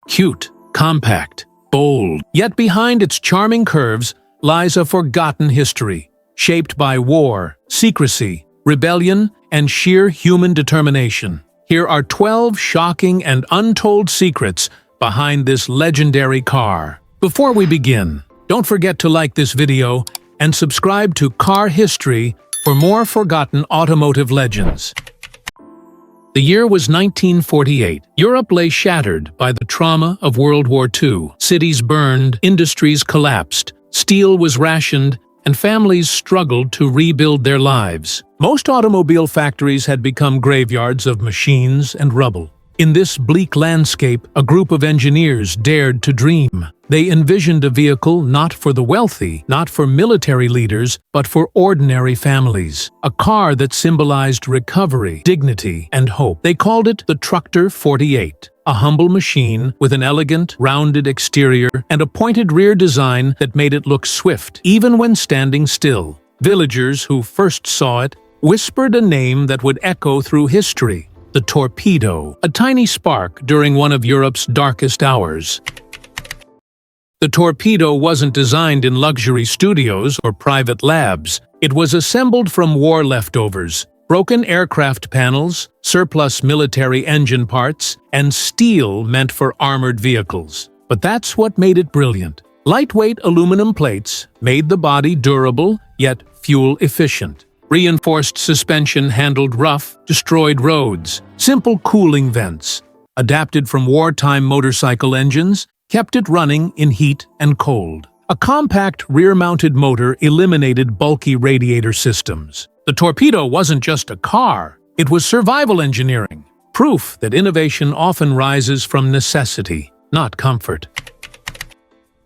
Cute, compact, bold. Yet behind its charming curves lies a forgotten history, shaped by war, secrecy, rebellion, and sheer human determination. Here are 12 shocking and untold secrets behind this legendary car. Before we begin, don't forget to like this video and subscribe to Car History for more forgotten automotive legends. The year was 1948. Europe lay shattered by the trauma of World War II. Cities burned, industries collapsed, steel was rationed, and families struggled to rebuild their lives. Most automobile factories had become graveyards of machines and rubble. In this bleak landscape, a group of engineers dared to dream. They envisioned a vehicle not for the wealthy, not for military leaders, but for ordinary families. A car that symbolized recovery, dignity, and hope. They called it the Tructer 48, a humble machine with an elegant, rounded exterior and a pointed rear design that made it look swift, even when standing still. Villagers who first saw it whispered a name that would echo through history: the Torpedo, a tiny spark during one of Europe's darkest hours. The Torpedo wasn't designed in luxury studios or private labs. It was assembled from war leftovers, broken aircraft panels, surplus military engine parts, and steel meant for armored vehicles. But that's what made it brilliant. Lightweight aluminum plates made the body durable, yet fuel-efficient. Reinforced suspension handled rough, destroyed roads. Simple cooling vents, adapted from wartime motorcycle engines, kept it running in heat and cold. A compact rear-mounted motor eliminated bulky radiator systems. The Torpedo wasn't just a car, it was survival engineering, proof that innovation often rises from necessity, not comfort.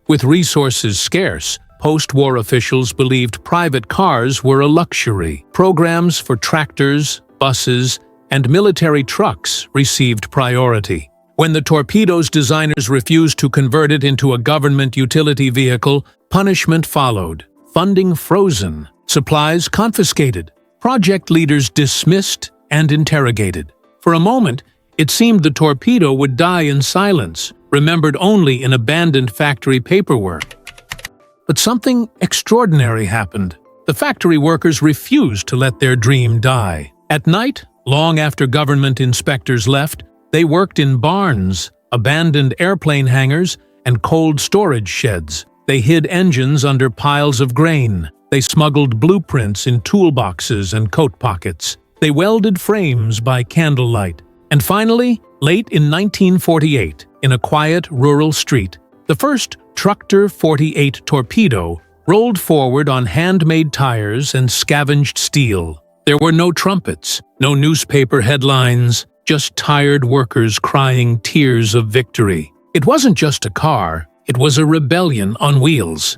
With resources scarce, post-war officials believed private cars were a luxury. Programs for tractors, buses, and military trucks received priority. When the Torpedo's designers refused to convert it into a government utility vehicle, punishment followed. Funding frozen, supplies confiscated, project leaders dismissed and interrogated. For a moment, it seemed the Torpedo would die in silence, remembered only in abandoned factory paperwork. But something extraordinary happened. The factory workers refused to let their dream die. At night, long after government inspectors left, they worked in barns, abandoned airplane hangars, and cold storage sheds. They hid engines under piles of grain. They smuggled blueprints in toolboxes and coat pockets. They welded frames by candlelight. And finally, late in 1948, in a quiet rural street, the first Tructer 48 Torpedo rolled forward on handmade tires and scavenged steel. There were no trumpets, no newspaper headlines, just tired workers crying tears of victory. It wasn't just a car, it was a rebellion on wheels.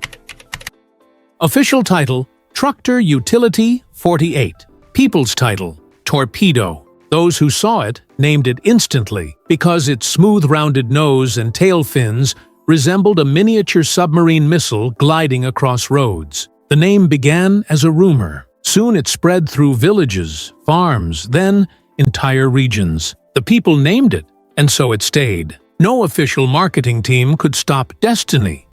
Official title: Tructer Utility 48. People's title: Torpedo. Those who saw it named it instantly because its smooth-rounded nose and tail fins resembled a miniature submarine missile gliding across roads. The name began as a rumor. Soon it spread through villages, farms, then entire regions. The people named it, and so it stayed. No official marketing team could stop destiny.